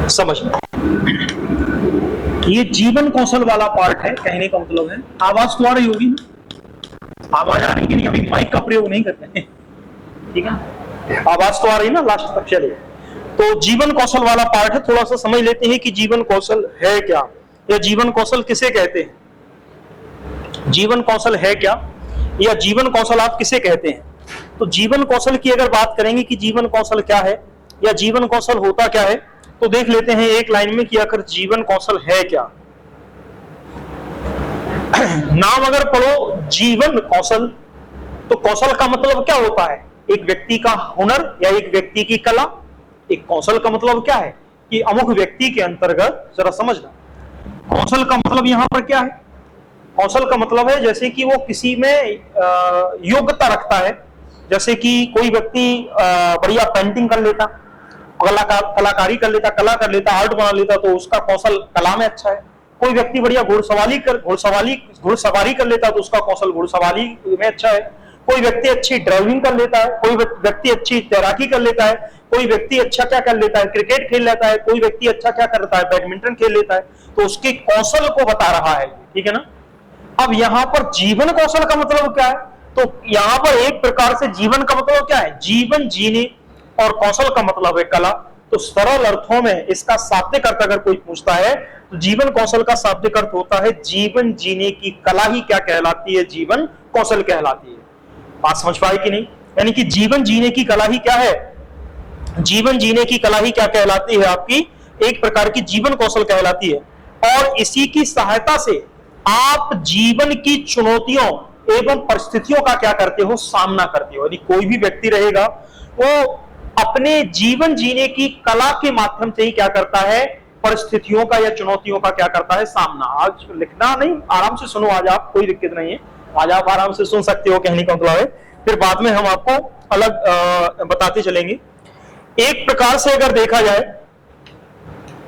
समझ में? ये जीवन कौशल वाला पार्ट है, कहने का मतलब है। आवाज तो आ रही होगी ना? आवाज आ रही कि नहीं? अभी माइक का प्रयोग नहीं करते हैं, ठीक है? आवाज तो आ रही ना लास्ट तक? चलिए, तो जीवन कौशल वाला पार्ट है, थोड़ा सा समझ लेते हैं कि जीवन कौशल है क्या, या जीवन कौशल किसे कहते हैं। जीवन कौशल है क्या, या जीवन कौशल आप किसे कहते हैं? तो जीवन कौशल की अगर बात करेंगे कि जीवन कौशल क्या है या जीवन कौशल होता क्या है, तो देख लेते हैं एक लाइन में कि आखिर जीवन कौशल है क्या। नाम अगर पढ़ो जीवन कौशल, तो कौशल का मतलब क्या होता है? एक व्यक्ति का हुनर या एक व्यक्ति की कला। एक कौशल का मतलब क्या है कि अमुक व्यक्ति के अंतर्गत, जरा समझना, कौशल का मतलब यहां पर क्या है? कौशल का मतलब है जैसे कि वो किसी में योग्यता रखता है। जैसे कि कोई व्यक्ति बढ़िया पेंटिंग कर लेता, कलाकारी कर लेता, कला कर लेता, आर्ट बना लेता, तो उसका कौशल कला में अच्छा है। कोई व्यक्ति बढ़िया घुड़सवारी कर लेता, तो उसका कौशल घुड़सवारी में अच्छा है। कोई व्यक्ति अच्छी ड्राइविंग कर लेता है, कोई व्यक्ति अच्छी तैराकी कर लेता है, कोई व्यक्ति अच्छा क्या कर लेता है, क्रिकेट खेल लेता है, कोई व्यक्ति अच्छा क्या करता है, बैडमिंटन खेल लेता है। तो उसके कौशल को बता रहा है, ठीक है ना? अब यहां पर जीवन कौशल का मतलब क्या है? तो यहां पर एक प्रकार से जीवन का मतलब क्या है? जीवन जीने, और कौशल का मतलब है कला। तो सरल अर्थों में इसका शाब्दिक अर्थ अगर कोई पूछता है, तो जीवन कौशल का शाब्दिक अर्थ होता है जीवन जीने की कला ही क्या कहलाती है? जीवन कौशल कहलाती है। बात समझ पाए कि नहीं? यानी कि जीवन जीने की कला ही क्या है? जीवन जीने की कला ही क्या कहलाती है? आपकी एक प्रकार की जीवन कौशल कहलाती है। और इसी की सहायता से आप जीवन की चुनौतियों एवं परिस्थितियों का क्या करते हो? सामना करते हो। यदि कोई भी व्यक्ति रहेगा, वो अपने जीवन जीने की कला के माध्यम से ही क्या करता है? परिस्थितियों का या चुनौतियों का क्या करता है? सामना। आज लिखना नहीं, आराम से सुनो, आज आप, कोई दिक्कत नहीं है, आज आप आराम से सुन सकते हो, कहने का मतलब है। फिर बाद में हम आपको अलग बताते चलेंगे। एक प्रकार से अगर देखा जाए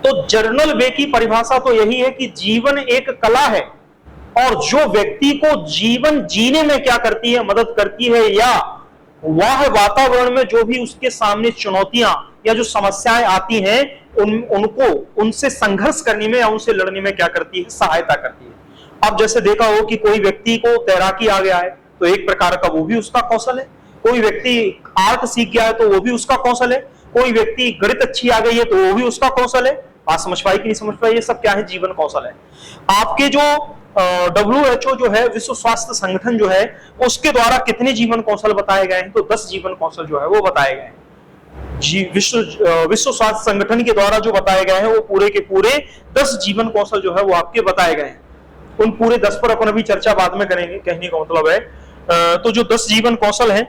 तो जर्नल वे की परिभाषा तो यही है कि जीवन एक कला है, और जो व्यक्ति को जीवन जीने में क्या करती है? मदद करती है, या वह वातावरण में जो भी उसके सामने चुनौतियां या जो समस्याएं आती हैं, उनको उनसे संघर्ष करने में या उनसे लड़ने में क्या करती है? सहायता करती है। अब जैसे देखा हो कि कोई व्यक्ति को तैराकी आ गया है, तो एक प्रकार का वो भी उसका कौशल है। कोई व्यक्ति आर्ट सीख गया है, तो वो भी उसका कौशल है। कोई व्यक्ति गणित अच्छी आ गई है, तो वो भी उसका कौशल है। बात समझ पाई कि नहीं समझ पाई? ये सब क्या है? जीवन कौशल है। आपके जो WHO जो है, विश्व स्वास्थ्य संगठन जो है, उसके द्वारा कितने जीवन कौशल बताए गए हैं? तो 10 जीवन कौशल जो है वो बताए गए हैं। विश्व स्वास्थ्य संगठन के द्वारा जो बताए गए हैं, वो पूरे के पूरे 10 जीवन कौशल जो है वो आपके बताए गए हैं। उन पूरे 10 पर अपन अभी चर्चा बाद में करेंगे, कहने का मतलब है। तो जो 10 जीवन कौशल हैं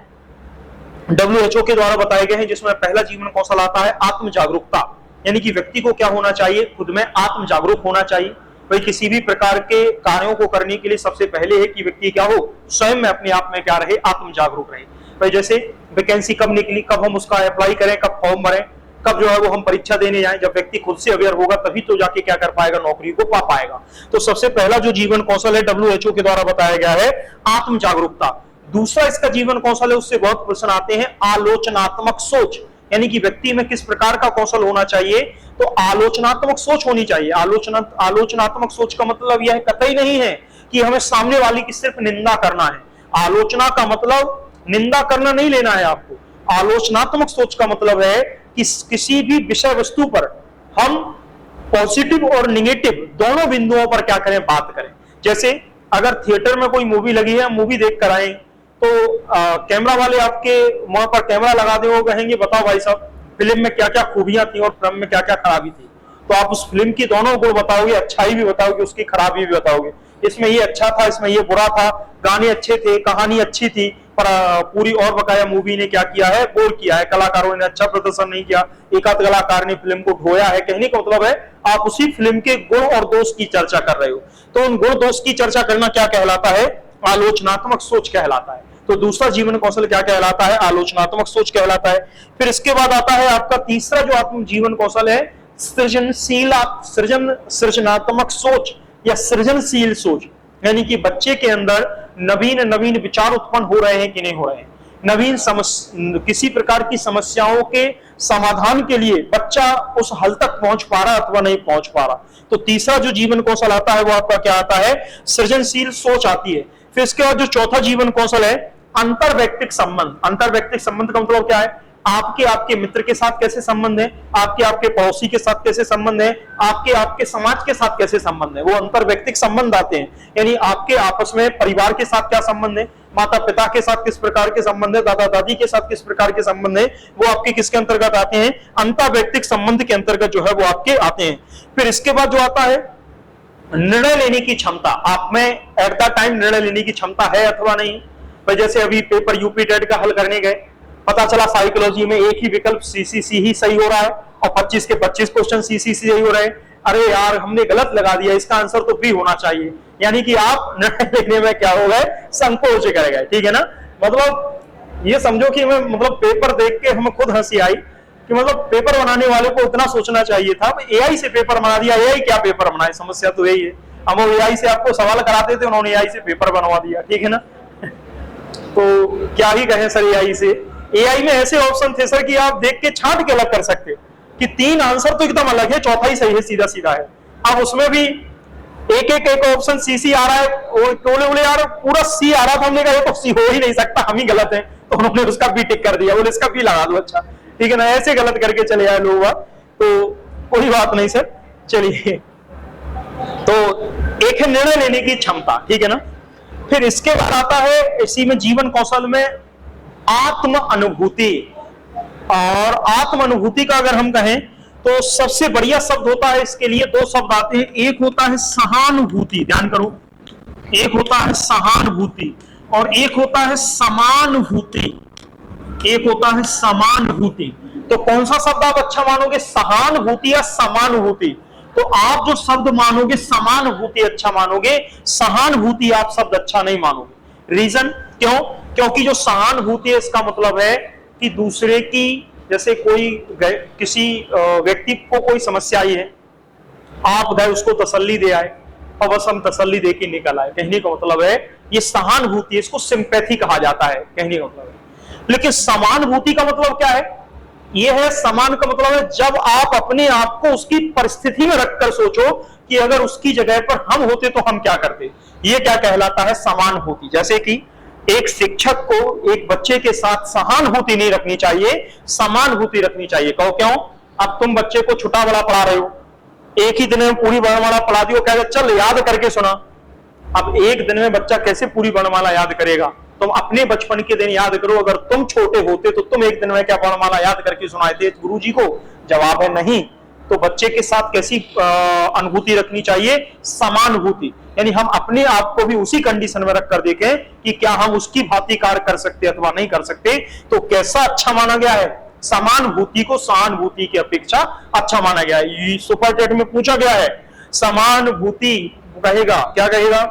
WHO के द्वारा बताए गए हैं, जिसमें पहला जीवन कौशल आता है आत्म जागरूकता। यानी कि व्यक्ति को क्या होना चाहिए? खुद में आत्म जागरूक होना चाहिए। भाई किसी भी प्रकार के कार्यों को करने के लिए सबसे पहले है कि व्यक्ति क्या हो? स्वयं में अपने आप में क्या रहे? आत्म जागरूक रहे। भाई जैसे वैकेंसी कब निकली, कब हम उसका अप्लाई करें, कब फॉर्म भरें, कब जो है वो हम परीक्षा देने जाएं। जब व्यक्ति खुद से अवेयर होगा तभी तो जाके क्या कर पाएगा? नौकरी को पा पाएगा। तो सबसे पहला जो जीवन कौशल है WHO के द्वारा बताया गया है, आत्म जागरूकता। दूसरा इसका जीवन कौशल है, उससे बहुत प्रश्न आते हैं, आलोचनात्मक सोच। यानी कि व्यक्ति में किस प्रकार का कौशल होना चाहिए? तो आलोचनात्मक सोच होनी चाहिए। आलोचनात्मक सोच का मतलब यह कतई नहीं है कि हमें सामने वाले की सिर्फ निंदा करना है। आलोचना का मतलब निंदा करना नहीं लेना है आपको। आलोचनात्मक सोच का मतलब है कि किसी भी विषय वस्तु पर हम पॉजिटिव और निगेटिव दोनों बिंदुओं पर क्या करें? बात करें। जैसे अगर थिएटर में कोई मूवी लगी है, मूवी देख कर आए, तो कैमरा वाले आपके वहां पर कैमरा लगा दे, वो कहेंगे बताओ भाई साहब फिल्म में क्या क्या खूबियां थी और फिल्म में क्या क्या खराबी थी। तो आप उस फिल्म की दोनों गुण बताओगे, अच्छाई भी बताओगे, उसकी खराबी भी बताओगे। इसमें ये अच्छा था, इसमें ये बुरा था, गाने अच्छे थे, कहानी अच्छी थी, पर पूरी और बकाया मूवी ने क्या किया है? बोर किया है। कलाकारों ने अच्छा प्रदर्शन नहीं किया, एकाध कलाकार ने फिल्म को ढोया है। कहने का मतलब है आप उसी फिल्म के गुण और दोष की चर्चा कर रहे हो। तो उन गुण दोष की चर्चा करना क्या कहलाता है? आलोचनात्मक सोच कहलाता है। तो दूसरा जीवन कौशल क्या कहलाता है? आलोचनात्मक सोच कहलाता है। फिर इसके बाद आता है आपका तीसरा जो आत्म जीवन कौशल है, सृजनात्मक सोच या सृजनशील सोच। यानी कि बच्चे के अंदर नवीन नवीन विचार उत्पन्न हो रहे हैं कि नहीं हो रहे हैं। नवीन किसी प्रकार की समस्याओं के समाधान के लिए बच्चा उस हल तक पहुंच पा रहा अथवा नहीं पहुंच पा रहा। तो तीसरा जो जीवन कौशल आता है वो आपका क्या आता है, सृजनशील सोच आती है। फिर इसके बाद जो चौथा जीवन कौशल है, अंतरवैयक्तिक संबंध। अंतरवैयक्तिक संबंध का मतलब क्या है, आपके मित्र के साथ कैसे संबंध है, आपके पड़ोसी के साथ कैसे संबंध है, आपके समाज के साथ कैसे संबंध है, वो अंतरवैयक्तिक संबंध आते हैं। यानी आपके आपस में परिवार के साथ क्या संबंध है, माता पिता के साथ किस प्रकार के संबंध है, दादा दादी के साथ किस प्रकार के संबंध है, वो आपके किसके अंतर्गत आते हैं, अंतरवैयक्तिक संबंध के अंतर्गत जो है वो आपके आते हैं। फिर इसके बाद जो आता है निर्णय लेने की क्षमता, आप में एट द टाइम निर्णय लेने की क्षमता है अथवा नहीं। भाई जैसे अभी पेपर यूपी टेट का हल करने गए, पता चला साइकोलॉजी में एक ही विकल्प सीसीसी ही सही हो रहा है और 25 के 25 क्वेश्चन सीसीसी सही हो रहे हैं। अरे यार हमने गलत लगा दिया, इसका आंसर तो बी होना चाहिए। यानी कि आप निर्णय लेने में क्या हो गए, संकोच कर गए। ठीक है ना, मतलब ये समझो कि मैं मतलब पेपर देख के हमें खुद हंसी आई कि मतलब पेपर बनाने वाले को इतना सोचना चाहिए था। एआई से पेपर बना दिया, एआई क्या पेपर बनाए, समस्या तो यही है। हम एआई से आपको सवाल कराते थे, उन्होंने एआई से पेपर बनवा दिया। ठीक है ना, तो क्या ही कहें सर एआई से। एआई में ऐसे ऑप्शन थे सर कि आप देख के छांट के अलग कर सकते कि 3 आंसर तो एकदम अलग है, चौथा ही सही है, सीधा सीधा है। अब उसमें भी एक ऑप्शन सीसी आ रहा है, बोले यार पूरा सी आ रहा था, हमने कहा ये तो सी हो ही नहीं सकता, हम ही गलत है, तो उन्होंने उसका बी टिक कर दिया, बोले इसका बी लगा दो। अच्छा ठीक है ना, ऐसे गलत करके चले आए लोग। तो कोई बात नहीं सर, चलिए। तो एक है निर्णय लेने की क्षमता, ठीक है ना। फिर इसके बाद आता है इसी में जीवन कौशल में आत्म अनुभूति। और आत्म अनुभूति का अगर हम कहें तो सबसे बढ़िया शब्द होता है इसके लिए, 2 शब्द आते हैं। एक होता है सहानुभूति, ध्यान करो, एक होता है सहानुभूति और एक होता है समानुभूति। एक होता है समानुभूति। तो कौन सा शब्द आप अच्छा मानोगे, सहानुभूति या समानुभूति? तो आप जो शब्द मानोगे समानुभूति अच्छा मानोगे, सहानुभूति आप शब्द अच्छा नहीं मानोगे। रीजन क्यों? क्योंकि जो सहानुभूति है इसका मतलब है कि दूसरे की, जैसे किसी व्यक्ति को कोई समस्या आई है, आप गए उसको तसल्ली दे आए और बस हम तसल्ली दे के निकल आए, कहने का मतलब है ये सहानुभूति, इसको सिंपैथी कहा जाता है, कहने का मतलब है। लेकिन समानुभूति का मतलब क्या है? ये है, समान का मतलब है जब आप अपने आप को उसकी परिस्थिति में रखकर सोचो कि अगर उसकी जगह पर हम होते तो हम क्या करते। ये क्या कहलाता है, समानुभूति। जैसे कि एक शिक्षक को एक बच्चे के साथ सहानुभूति नहीं रखनी चाहिए, समानुभूति रखनी चाहिए। कहो क्यों? अब तुम बच्चे को छोटा बड़ा पढ़ा रहे हो, एक ही दिन में पूरी वर्णमाला पढ़ा दी, कह चल याद करके सुना। अब एक दिन में बच्चा कैसे पूरी वर्णमाला याद करेगा? तुम अपने बचपन के दिन याद करो, अगर तुम छोटे होते तो तुम एक दिन में क्या वर्णमाला याद करके सुनाए थे गुरुजी को? जवाब है नहीं। तो बच्चे के साथ कैसी अनुभूति रखनी चाहिए? समानुभूति। यानी हम अपने आप को भी उसी कंडीशन में रखकर देखें कि क्या हम उसकी भांति कार्य कर सकते अथवा नहीं कर सकते। तो कैसा अच्छा माना गया है? समानुभूति को सहानुभूति की अपेक्षा अच्छा माना गया है। सुपर टेट में पूछा गया है, समानुभूति कहेगा, क्या कहेगा?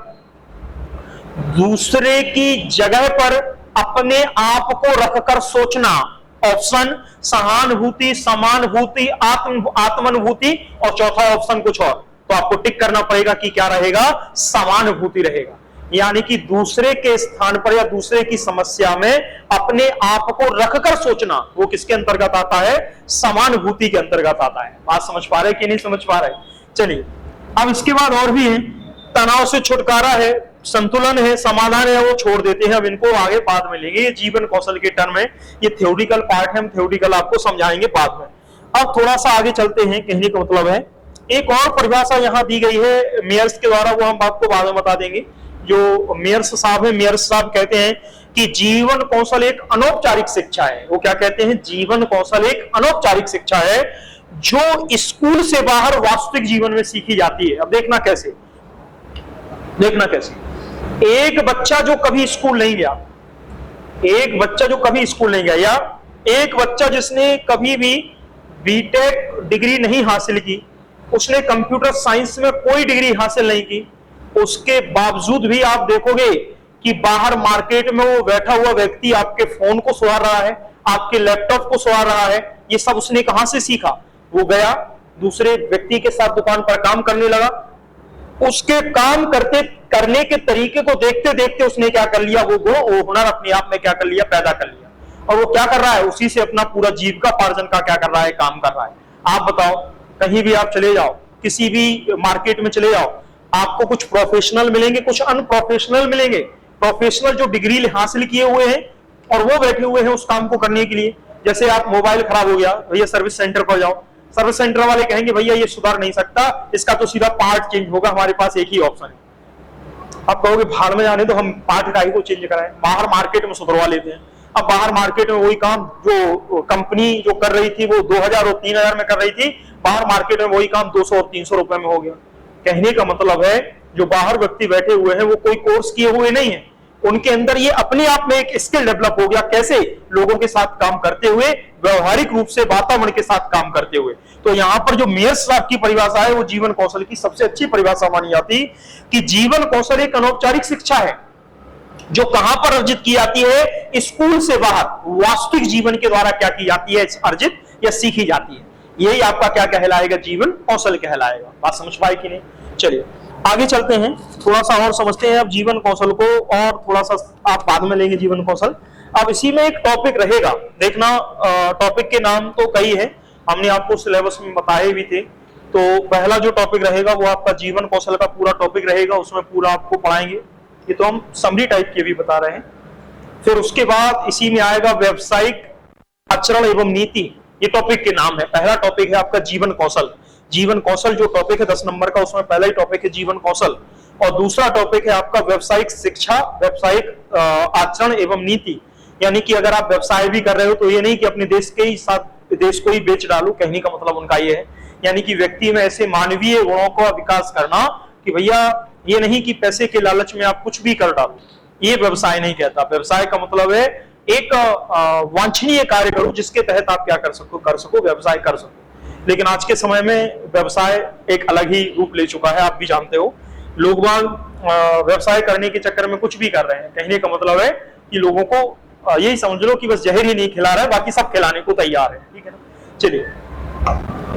दूसरे की जगह पर अपने आप को रखकर सोचना। ऑप्शन सहानुभूति, समानुभूति, आत्मानुभूति और चौथा ऑप्शन कुछ और। तो आपको टिक करना पड़ेगा कि क्या रहेगा, समानुभूति रहेगा। यानी कि दूसरे के स्थान पर या दूसरे की समस्या में अपने आप को रखकर सोचना, वो किसके अंतर्गत आता है? समानुभूति के अंतर्गत आता है। बात समझ पा रहे कि नहीं समझ पा रहे? चलिए, अब इसके बाद और भी है, तनाव से छुटकारा है, संतुलन है, समाधान है, वो छोड़ देते हैं। अब इनको आगे बाद में लेंगे, ये जीवन कौशल के टर्म है, ये थ्योरेटिकल पार्ट है, हम थ्योरेटिकल आपको समझाएंगे बाद में। अब थोड़ा सा आगे चलते हैं, कहने का मतलब है एक और परिभाषा यहां दी गई है मेयर्स के द्वारा, वो हम आपको बाद में बता देंगे। जो मेयर्स साहब है, मेयर्स साहब कहते हैं कि जीवन कौशल एक अनौपचारिक शिक्षा है। वो क्या कहते हैं? जीवन कौशल एक अनौपचारिक शिक्षा है जो स्कूल से बाहर वास्तविक जीवन में सीखी जाती है। अब देखना कैसे, देखना कैसे। एक बच्चा जो कभी स्कूल नहीं गया, एक बच्चा जो कभी स्कूल नहीं गया, या एक बच्चा जिसने कभी भी बीटेक डिग्री नहीं हासिल की, उसने कंप्यूटर साइंस में कोई डिग्री हासिल नहीं की, उसके बावजूद भी आप देखोगे कि बाहर मार्केट में वो बैठा हुआ व्यक्ति आपके फोन को सुधार रहा है, आपके लैपटॉप को सुधार रहा है। ये सब उसने कहां से सीखा? वो गया दूसरे व्यक्ति के साथ दुकान पर काम करने लगा, उसके काम करने के तरीके को देखते देखते उसने क्या कर लिया, वो गुण, वो हुनर अपने आप में क्या कर लिया, पैदा कर लिया। और वो क्या कर रहा है, उसी से अपना पूरा जीविकापार्जन का क्या कर रहा है, काम कर रहा है। आप बताओ, कहीं भी आप चले जाओ, किसी भी मार्केट में चले जाओ, आपको कुछ प्रोफेशनल मिलेंगे, कुछ अनप्रोफेशनल मिलेंगे। प्रोफेशनल जो डिग्री हासिल किए हुए हैं और वो बैठे हुए हैं उस काम को करने के लिए। जैसे आप मोबाइल खराब हो गया, भैया सर्विस सेंटर पर जाओ, सर्विस सेंटर वाले कहेंगे भैया ये सुधार नहीं सकता, इसका तो सीधा पार्ट चेंज होगा, हमारे पास एक ही ऑप्शन है। आप कहोगे भाड़ में जाने तो हम पार्ट का ही को चेंज कराएं, बाहर मार्केट में सुधरवा लेते हैं। अब बाहर मार्केट में वही काम जो कंपनी जो कर रही थी वो 2000 और 3000 में कर रही थी, बाहर मार्केट में वही काम 200 और 300 रुपए में हो गया। कहने का मतलब है जो बाहर व्यक्ति बैठे हुए हैं वो कोई कोर्स किए हुए नहीं है, उनके अंदर ये अपने आप में एक स्किल डेवलप हो गया। कैसे? लोगों के साथ काम करते हुए, व्यवहारिक रूप से वातावरण के साथ काम करते हुए। तो यहां पर जो मेयर साहब की परिभाषा है वो जीवन कौशल की सबसे अच्छी परिभाषा मानी जाती कि जीवन कौशल एक अनौपचारिक शिक्षा है जो कहां पर अर्जित की जाती है, स्कूल से बाहर वास्तविक जीवन के द्वारा क्या की जाती है, अर्जित या सीखी जाती है। यही आपका क्या कहलाएगा, जीवन कौशल कहलाएगा। बात समझ पाए कि नहीं? चलिए आगे चलते हैं, थोड़ा सा और समझते हैं अब जीवन कौशल को, और थोड़ा सा आप बाद में लेंगे जीवन कौशल। अब इसी में एक टॉपिक रहेगा, देखना टॉपिक के नाम तो कई है, हमने आपको सिलेबस में बताए भी थे। तो पहला जो टॉपिक रहेगा वो आपका जीवन कौशल का पूरा टॉपिक रहेगा, उसमें पूरा आपको पढ़ाएंगे, ये तो हम समरी टाइप के भी बता रहे हैं। फिर उसके बाद इसी में आएगा व्यावसायिक आचरण एवं नीति, ये टॉपिक के नाम है। पहला टॉपिक है आपका जीवन कौशल। जीवन कौशल जो टॉपिक है 10 नंबर का, उसमें पहला ही टॉपिक है जीवन कौशल, और दूसरा टॉपिक है आपका व्यावसायिक शिक्षा, व्यावसायिक आचरण एवं नीति। यानी कि अगर आप व्यवसाय भी कर रहे हो तो ये नहीं कि अपने देश के ही साथ देश को ही बेच डालो, कहने का मतलब उनका ये है। यानी कि व्यक्ति में ऐसे मानवीय गुणों का विकास करना कि भैया ये नहीं कि पैसे के लालच में आप कुछ भी कर डालो, ये व्यवसाय नहीं कहता। व्यवसाय का मतलब है एक वांछनीय कार्य करो जिसके तहत आप क्या कर सको, व्यवसाय कर सको। लेकिन आज के समय में व्यवसाय एक अलग ही रूप ले चुका है, आप भी जानते हो। लोग व्यवसाय करने के चक्कर में कुछ भी कर रहे हैं। कहने का मतलब है कि लोगों को यही समझ लो कि बस जहर ही नहीं खिला रहा है, बाकी सब खिलाने को तैयार है, ठीक है ना। चलिए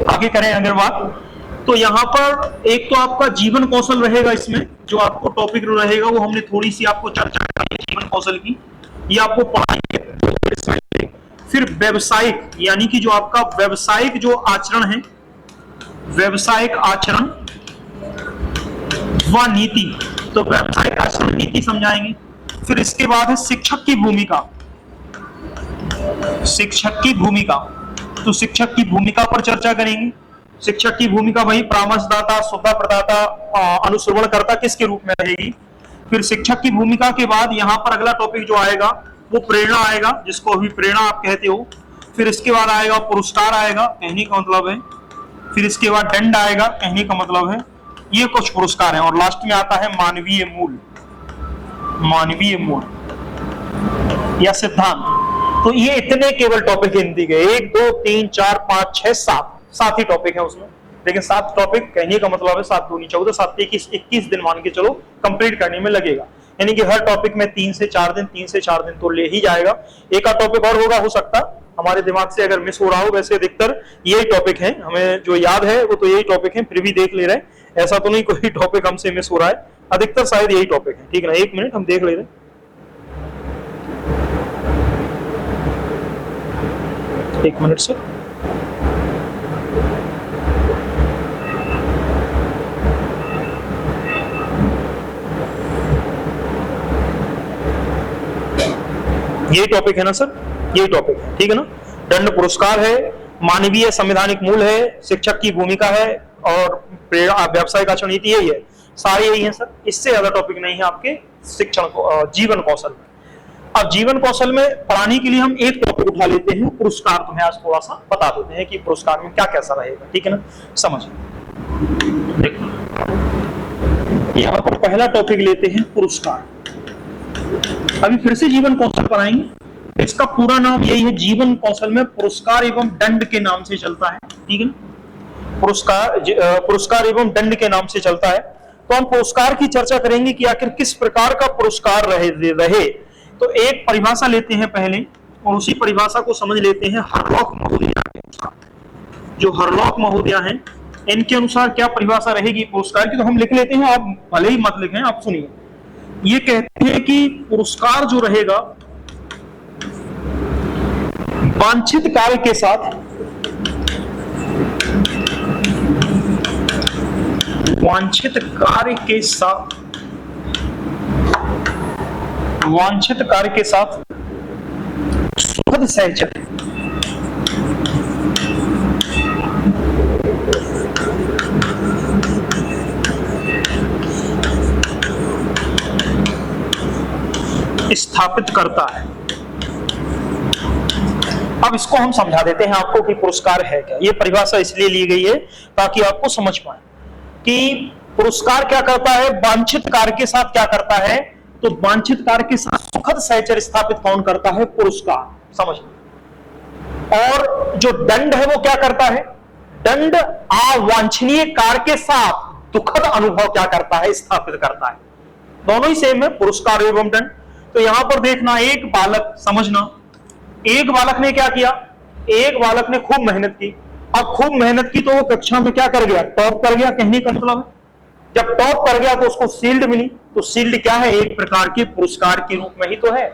आगे करें अगर बात, तो यहाँ पर एक तो आपका जीवन कौशल रहेगा, इसमें जो आपको टॉपिक रहेगा वो हमने थोड़ी सी आपको चर्चा करी है जीवन कौशल की, ये आपको पढ़ाएंगे। फिर व्यावसायिक, यानी कि जो आपका व्यावसायिक जो आचरण है, व्यावसायिक आचरण व नीति, तो व्यावसायिक आचरण नीति समझाएंगे। फिर इसके बाद है शिक्षक की भूमिका, शिक्षक की भूमिका, तो शिक्षक की भूमिका पर चर्चा करेंगे। शिक्षक की भूमिका वही परामर्शदाता, सुविधा प्रदाता, अनुश्रवणकर्ता किसके रूप में रहेगी। फिर शिक्षक की भूमिका के बाद यहाँ पर अगला टॉपिक जो आएगा वो प्रेरणा आएगा, जिसको अभी प्रेरणा आप कहते हो। फिर इसके बाद आएगा पुरस्कार आएगा, कहने का मतलब है। फिर इसके बाद दंड आएगा, कहने का मतलब है ये कुछ पुरस्कार हैं। और लास्ट में आता है मानवीय मूल, मानवीय मूल या सिद्धांत। तो ये इतने केवल टॉपिक हिंदी के 1 2 3 4 5 6 7 ही टॉपिक है उसमें। लेकिन 7 टॉपिक कहने का मतलब है 7 दूनी 14, 7 21 दिन मान के चलो कंप्लीट करने में लगेगा। यानी कि हर टॉपिक में 3 से 4 दिन, 3 से 4 दिन तो ले ही जाएगा। एक आध टॉपिक और होगा, हो सकता हमारे दिमाग से अगर मिस हो रहा हो, वैसे अधिकतर यही टॉपिक है, हमें जो याद है वो तो यही टॉपिक है, फिर भी देख ले रहे हैं, ऐसा तो नहीं कोई टॉपिक हमसे मिस हो रहा है, अधिकतर शायद यही टॉपिक है, ठीक है ना। 1 मिनट हम देख ले रहे हैं। एक मिनट सर, यही टॉपिक है ना सर, यही टॉपिक है, ठीक है ना। दंड पुरस्कार है, मानवीय संवैधानिक मूल है, शिक्षक की भूमिका है, और प्रेरणा व्यावसायिक आचरण नीति, यही है, सारे यही हैं सर। इससे ज्यादा टॉपिक नहीं है आपके शिक्षण जीवन कौशल में। अब जीवन कौशल में पढ़ाने के लिए हम एक टॉपिक उठा लेते हैं, पुरस्कार। तुम्हें आज थोड़ा सा बता देते हैं कि पुरस्कार में क्या कैसा रहेगा, ठीक है ना। समझ देखो, यहाँ पर पहला टॉपिक लेते हैं पुरस्कार। अभी फिर से जीवन कौशल पढ़ाएंगे, इसका पूरा नाम यही है, जीवन कौशल में पुरस्कार एवं दंड के नाम से चलता है, ठीक है ना। पुरस्कार एवं दंड के नाम से चलता है। तो हम पुरस्कार की चर्चा करेंगे कि आखिर किस प्रकार का पुरस्कार रहे। तो एक परिभाषा लेते हैं पहले, और उसी परिभाषा को समझ लेते हैं हरलॉक महोदया के अनुसार। जो हरलॉक महोदया हैं, इनके अनुसार क्या परिभाषा रहेगी पुरस्कार की, तो हम लिख लेते हैं, आप भले ही मत लिखें, आप सुनिए। ये कहते हैं कि पुरस्कार जो रहेगा वांछित कार्य के साथ वांछित कार्य के साथ सुखद सहचर्य स्थापित करता है। अब इसको हम समझा देते हैं आपको कि पुरस्कार है क्या। ये परिभाषा इसलिए ली गई है ताकि आपको समझ पाए कि पुरस्कार क्या करता है, वांछित कार्य के साथ क्या करता है। तो वांछित कार्य के साथ सुखद सहचर्य स्थापित कौन करता है, पुरस्कार। समझ। और जो दंड है वो क्या करता है, दंड अवांछनीय कार्य के साथ दुखद अनुभव क्या करता है, स्थापित करता है। दोनों ही सेम है, पुरस्कार एवं दंड। तो यहां पर देखना, एक बालक, समझना, एक बालक ने क्या किया, एक बालक ने खूब मेहनत की। अब खूब मेहनत की तो वो कक्षा में क्या कर गया, टॉप कर गया। कहने का मतलब है जब टॉप कर गया तो उसको शील्ड मिली। तो शील्ड क्या है, एक प्रकार के पुरस्कार के रूप में ही तो है।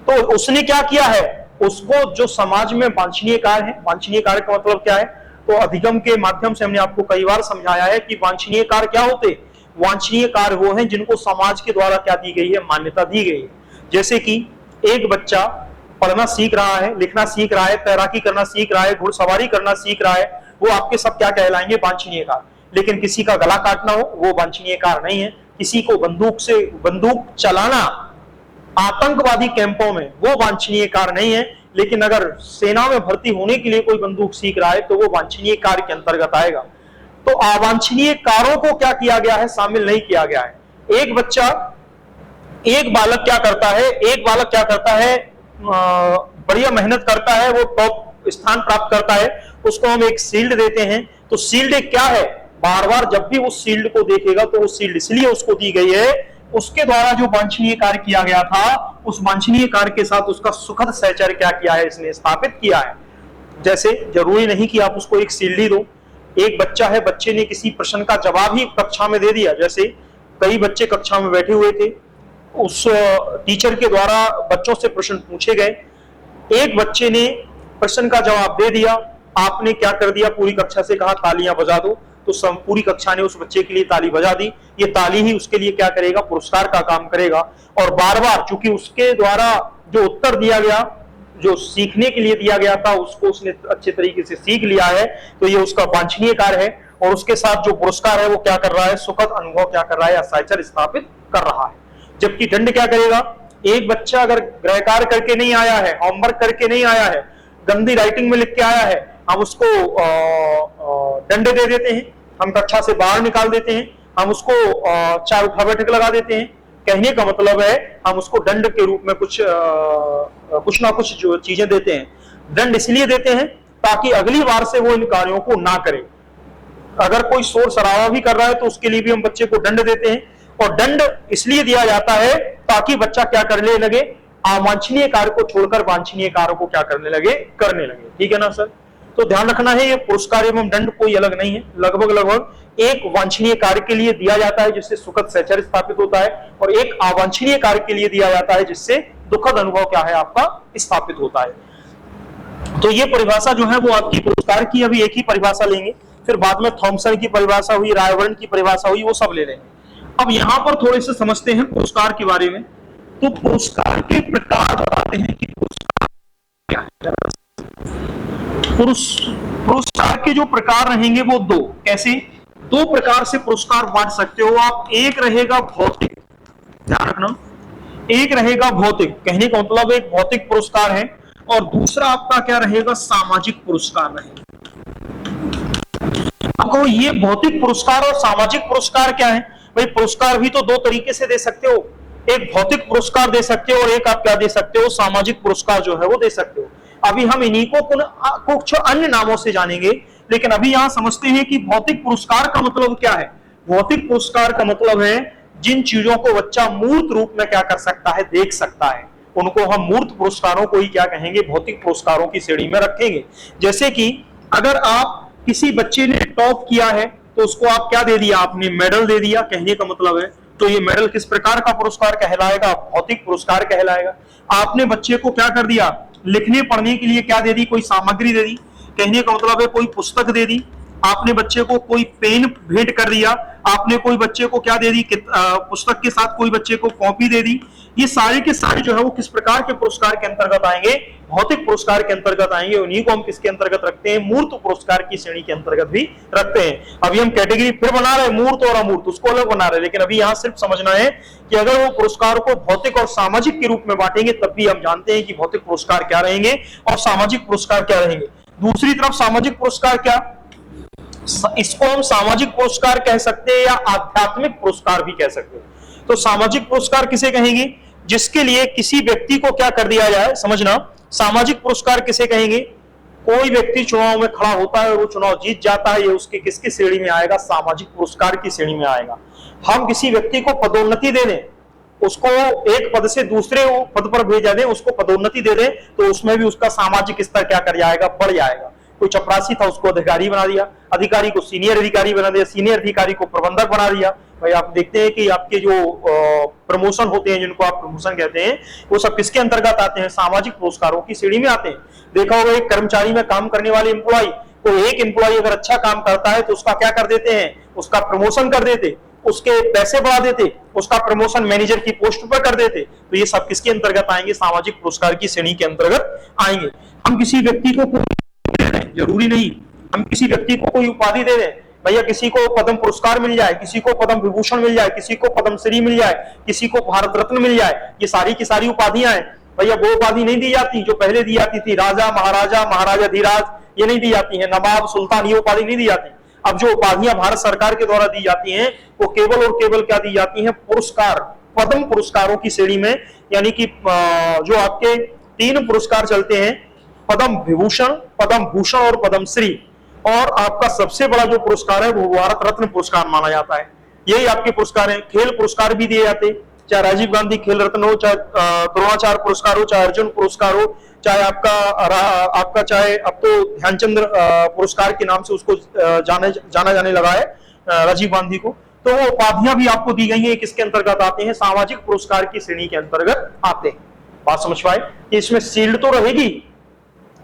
तो उसने क्या किया है, उसको जो समाज में वांछनीय कार्य है, वांछनीय कार्य का मतलब क्या है, तो अधिगम के माध्यम से हमने आपको कई बार समझाया है कि वांछनीय कार्य क्या होते, वांछनीय कार्य वो हैं जिनको समाज के द्वारा क्या दी गई है, मान्यता दी गई है। जैसे कि एक बच्चा पढ़ना सीख रहा है, लिखना सीख रहा है, तैराकी करना सीख रहा है, घुड़सवारी करना सीख रहा है, वो आपके सब क्या कहलाएंगे, वांछनीय कार्य। लेकिन किसी का गला काटना हो वो वांछनीय कार्य नहीं है। किसी को बंदूक चलाना आतंकवादी कैंपों में वो वांछनीय कार्य नहीं है। लेकिन अगर सेना में भर्ती होने के लिए कोई बंदूक सीख रहा है तो वो वांछनीय कार्य के अंतर्गत आएगा। तो अवांछनीय कार्यों को क्या किया गया है, शामिल नहीं किया गया है। एक बालक क्या करता है, बढ़िया मेहनत करता है, वो टॉप स्थान प्राप्त करता है, उसको हम एक शील्ड देते हैं। तो शील्ड क्या है, बार बार जब भी उस शील्ड को देखेगा तो वो शील्ड इसलिए उसको दी गई है, उसके द्वारा जो वांछनीय कार्य किया गया था, उस वांछनीय कार्य के साथ उसका सुखद सहचर्य क्या किया है, इसने स्थापित किया है। जैसे जरूरी नहीं कि आप उसको एक शील्ड ही दो। एक बच्चा है, बच्चे ने किसी प्रश्न का जवाब ही कक्षा में दे दिया। जैसे कई बच्चे कक्षा में बैठे हुए थे, उस टीचर के द्वारा बच्चों से प्रश्न पूछे गए, एक बच्चे ने प्रश्न का जवाब दे दिया, आपने क्या कर दिया, पूरी कक्षा से कहा तालियां बजा दो। तो पूरी कक्षा ने उस बच्चे के लिए ताली बजा दी। ये ताली ही उसके लिए क्या करेगा, पुरस्कार का काम करेगा। और बार बार चूंकि उसके द्वारा जो उत्तर दिया गया, जो सीखने के लिए दिया गया था, उसको उसने अच्छे तरीके से सीख लिया है, तो ये उसका वांछनीय कार्य है। और उसके साथ जो पुरस्कार है वो क्या कर रहा है, सुखद अनुभव क्या कर रहा है, सहचर्य स्थापित कर रहा है। जबकि दंड क्या करेगा, एक बच्चा अगर गृह कार्य करके नहीं आया है, होमवर्क करके नहीं आया है, गंदी राइटिंग में लिख के आया है, हम उसको दंड दे देते हैं, हम कक्षा से बाहर निकाल देते हैं, हम उसको 4 उठा बैठक लगा देते हैं। कहने का मतलब है हम उसको दंड के रूप में कुछ ना कुछ जो चीजें देते हैं। दंड इसलिए देते हैं ताकि अगली बार से वो इन कार्यों को ना करे। अगर कोई शोर शराबा भी कर रहा है तो उसके लिए भी हम बच्चे को दंड देते हैं। और दंड इसलिए दिया जाता है ताकि बच्चा क्या करने लगे, अवांछनीय कार्य को छोड़कर वांछनीय कार्य को क्या करने लगे, ठीक है ना सर। तो ध्यान रखना है, ये पुरस्कार एवं दंड कोई अलग नहीं है, लगभग एक वांछनीय कार्य के लिए दिया जाता है जिससे सुखद सहचर्य स्थापित होता है, और एक अवांछनीय कार्य के लिए दिया जाता है जिससे दुखद अनुभव क्या है, आपका स्थापित होता है। तो ये परिभाषा जो है वो आपकी पुरस्कार की, अभी एक ही परिभाषा लेंगे, फिर बाद में थॉमसन की परिभाषा हुई, रायवर्न की परिभाषा हुई, वो सब ले लेंगे। अब यहां पर थोड़े से समझते हैं पुरस्कार के बारे में। तो पुरस्कार के प्रकार बताते हैं कि पुरस्कार क्या है। पुरस्कार के जो प्रकार रहेंगे वो 2, कैसे, 2 प्रकार से पुरस्कार बांट सकते हो आप। एक रहेगा भौतिक, ध्यान रखना, एक रहेगा भौतिक, कहने का मतलब एक भौतिक पुरस्कार है, और दूसरा आपका क्या रहेगा, सामाजिक पुरस्कार रहेगा। आपको ये भौतिक पुरस्कार और सामाजिक पुरस्कार क्या है भाई, पुरस्कार भी तो 2 तरीके से दे सकते हो, एक भौतिक पुरस्कार दे सकते हो और एक आप क्या दे सकते हो, सामाजिक पुरस्कार जो है वो दे सकते हो। अभी हम इन्हीं को कुछ अन्य नामों से जानेंगे, लेकिन अभी यहां समझते हैं कि भौतिक पुरस्कार का मतलब क्या है। भौतिक पुरस्कार का मतलब है जिन चीजों को बच्चा मूर्त रूप में क्या कर सकता है, देख सकता है, उनको हम मूर्त पुरस्कारों को ही क्या कहेंगे, भौतिक पुरस्कारों की श्रेणी में रखेंगे। जैसे कि अगर आप किसी बच्चे ने टॉप किया है तो उसको आप क्या दे दिया, आपने मेडल दे दिया, कहने का मतलब है, तो ये मेडल किस प्रकार का पुरस्कार कहलाएगा, भौतिक पुरस्कार कहलाएगा। आपने बच्चे को क्या कर दिया, लिखने पढ़ने के लिए क्या दे दी, कोई सामग्री दे दी, कहने का मतलब है कोई पुस्तक दे दी, आपने बच्चे को कोई पेन भेंट कर दिया, आपने कोई बच्चे को क्या दे दी, पुस्तक के साथ कोई बच्चे को कॉपी दे दी। ये सारे के सारे जो है वो किस प्रकार के पुरस्कार के अंतर्गत आएंगे, भौतिक पुरस्कार के अंतर्गत आएंगे। उन्हीं को हम किसके अंतर्गत रखते हैं, मूर्त पुरस्कार की श्रेणी के अंतर्गत भी रखते हैं। अभी हम कैटेगरी फिर बना रहे हैं, मूर्त और अमूर्त, उसको अलग बना रहे हैं, लेकिन अभी यहां सिर्फ समझना है कि अगर वो पुरस्कार को भौतिक और सामाजिक के रूप में बांटेंगे तब भी हम जानते हैं कि भौतिक पुरस्कार क्या रहेंगे और सामाजिक पुरस्कार क्या रहेंगे। दूसरी तरफ सामाजिक पुरस्कार क्या, इसको हम सामाजिक पुरस्कार कह सकते हैं या आध्यात्मिक पुरस्कार भी कह सकते हैं। तो सामाजिक पुरस्कार किसे कहेंगे, जिसके लिए किसी व्यक्ति को क्या कर दिया जाए, समझना, सामाजिक पुरस्कार किसे कहेंगे, कोई व्यक्ति चुनाव में खड़ा होता है और वो चुनाव जीत जाता है, ये उसके किसकी श्रेणी में आएगा, सामाजिक पुरस्कार की श्रेणी में आएगा। हम किसी व्यक्ति को पदोन्नति दे दें, उसको एक पद से दूसरे पद पर भेजा दें, उसको पदोन्नति दे दें, तो उसमें भी उसका सामाजिक स्तर क्या कर जाएगा, बढ़ जाएगा। कोई चपरासी था उसको अधिकारी बना दिया, अधिकारी को सीनियर अधिकारी बना दिया, सीनियर अधिकारी को प्रबंधक बना दिया। भाई आप देखते हैं कि आपके जो प्रमोशन होते हैं, जिनको आप प्रमोशन कहते हैं, वो सब किसके अंतर्गत आते हैं, सामाजिक पुरस्कारों की श्रेणी में आते हैं। देखा होगा एक कर्मचारी में काम करने वाले एम्प्लॉय, कोई एक एम्प्लॉय अगर अच्छा काम करता है तो उसका क्या कर देते हैं, उसका प्रमोशन कर देते, उसके पैसे बढ़ा देते, उसका प्रमोशन मैनेजर की पोस्ट पर कर देते। तो ये सब किसके अंतर्गत आएंगे, सामाजिक पुरस्कार की श्रेणी के अंतर्गत आएंगे। हम किसी व्यक्ति को, जरूरी नहीं हम किसी व्यक्ति को कोई उपाधि दे दें, भैया किसी को पद्म पुरस्कार मिल जाए, किसी को पद्म विभूषण मिल जाए, किसी को पद्मश्री मिल जाए, किसी को भारत रत्न मिल जाए, ये सारी की सारी उपाधियां हैं। भैया वो उपाधि नहीं दी जाती जो पहले दी जाती थी, राजा महाराजा महाराजा धीराज, ये नहीं दी जाती है, नवाब सुल्तान, ये उपाधि नहीं दी जाती। अब जो उपाधियां भारत सरकार के द्वारा दी जाती हैं वो केवल और केवल क्या दी जाती हैं, पुरस्कार, पद्म पुरस्कारों की श्रेणी में। यानी कि जो आपके 3 पुरस्कार चलते हैं, पद्म विभूषण, पद्म भूषण और पद्मश्री, और आपका सबसे बड़ा जो पुरस्कार है वो भारत रत्न पुरस्कार माना जाता है। यही आपके पुरस्कार हैं। खेल पुरस्कार भी दिए जाते, चाहे राजीव गांधी खेल रत्न हो, चाहे द्रोणाचार्य पुरस्कार हो, चाहे अर्जुन पुरस्कार हो, चाहे आपका चाहे अब तो ध्यानचंद पुरस्कार के नाम से उसको जाना जाने लगा है, राजीव गांधी को। तो वो उपाधियां भी आपको दी गई है, किसके अंतर्गत आते हैं, सामाजिक पुरस्कार की श्रेणी के अंतर्गत आते हैं। बात समझ पाए, इसमें शील्ड तो रहेगी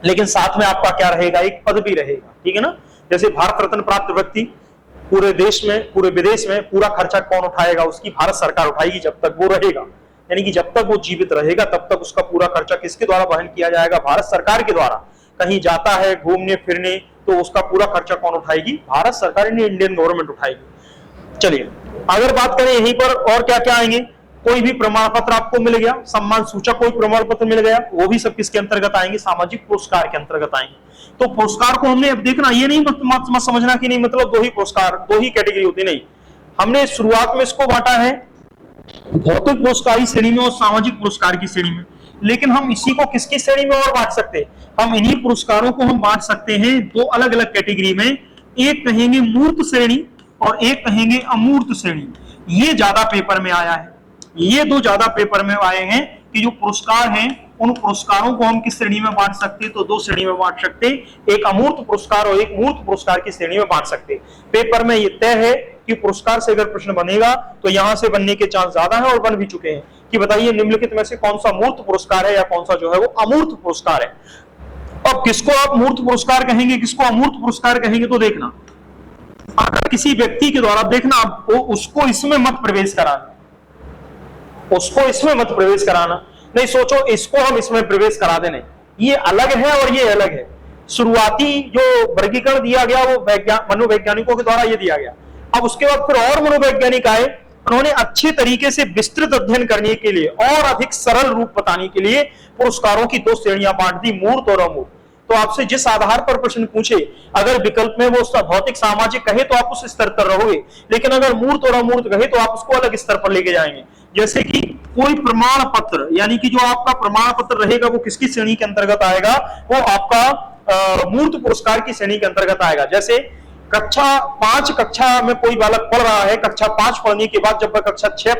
लेकिन साथ में आपका क्या रहेगा, एक पद भी रहेगा, ठीक है ना। जैसे भारत रत्न प्राप्त व्यक्ति, पूरे देश में, पूरे विदेश में पूरा खर्चा कौन उठाएगा, उसकी भारत सरकार उठाएगी जब तक वो रहेगा। यानी कि जब तक वो जीवित रहेगा तब तक उसका पूरा खर्चा किसके द्वारा वहन किया जाएगा, भारत सरकार के द्वारा। कहीं जाता है घूमने फिरने तो उसका पूरा खर्चा कौन उठाएगी, भारत सरकार, इंडियन गवर्नमेंट उठाएगी। चलिए अगर बात करें यहीं पर और क्या क्या आएंगे, कोई भी प्रमाण पत्र आपको मिल गया, सम्मान सूचक कोई प्रमाण पत्र मिल गया, वो भी सब किसके अंतर्गत आएंगे, सामाजिक पुरस्कार के अंतर्गत आएंगे। तो पुरस्कार को हमने अब देखना, ये नहीं मत समझना कि नहीं मतलब 2 ही पुरस्कार, 2 ही कैटेगरी होती, नहीं। हमने शुरुआत में इसको बांटा है भौतिक पुरस्कार की श्रेणी में और सामाजिक पुरस्कार की श्रेणी में, लेकिन हम इसी को किसकी श्रेणी में और बांट सकते हैं, हम इन्हीं पुरस्कारों को हम बांट सकते हैं 2 अलग अलग कैटेगरी में। एक कहेंगे मूर्त श्रेणी और एक कहेंगे अमूर्त श्रेणी। ये ज्यादा पेपर में आया है, ये 2 ज्यादा पेपर में आए हैं कि जो पुरस्कार हैं उन पुरस्कारों को हम किस श्रेणी में बांट सकते हैं, तो 2 श्रेणी में बांट सकते हैं, एक अमूर्त पुरस्कार और एक मूर्त पुरस्कार की श्रेणी में बांट सकते हैं। पेपर में ये तय है कि पुरस्कार से अगर प्रश्न बनेगा तो यहां से बनने के चांस ज्यादा है और बन भी चुके हैं कि बताइए निम्नलिखित में से कौन सा मूर्त पुरस्कार है या कौन सा जो है वो अमूर्त पुरस्कार है। अब किसको आप मूर्त पुरस्कार कहेंगे, किसको अमूर्त पुरस्कार कहेंगे, तो देखना, अगर किसी व्यक्ति के द्वारा, देखना आपको उसको इसमें मत प्रवेश कराना, उसको इसमें मत प्रवेश कराना, नहीं सोचो इसको हम इसमें प्रवेश करा देने, ये अलग है और ये अलग है। शुरुआती जो वर्गीकरण दिया गया वो मनोवैज्ञानिकों के द्वारा ये दिया गया। अब उसके बाद फिर और मनोवैज्ञानिक आए, उन्होंने अच्छे तरीके से विस्तृत अध्ययन करने के लिए और अधिक सरल रूप बताने के लिए पुरस्कारों की 2 श्रेणियां बांट दी, मूर्त और अमूर्त। तो आपसे जिस आधार पर प्रश्न पूछे, अगर विकल्प में वो भौतिक सामाजिक कहे तो आप उस स्तर पर रहोगे, लेकिन अगर मूर्त और अमूर्त कहे तो आप उसको अलग स्तर पर लेके जाएंगे। जैसे कि कोई प्रमाण पत्र, यानी कि जो आपका प्रमाण पत्र रहेगा वो किसकी श्रेणी के अंतर्गत आएगा, वो आपका मूर्त पुरस्कार की श्रेणी के अंतर्गत आएगा। जैसे कक्षा 5 कक्षा में कोई बालक पढ़ रहा है, कक्षा 5 पढ़ने के बाद जब वह कक्षा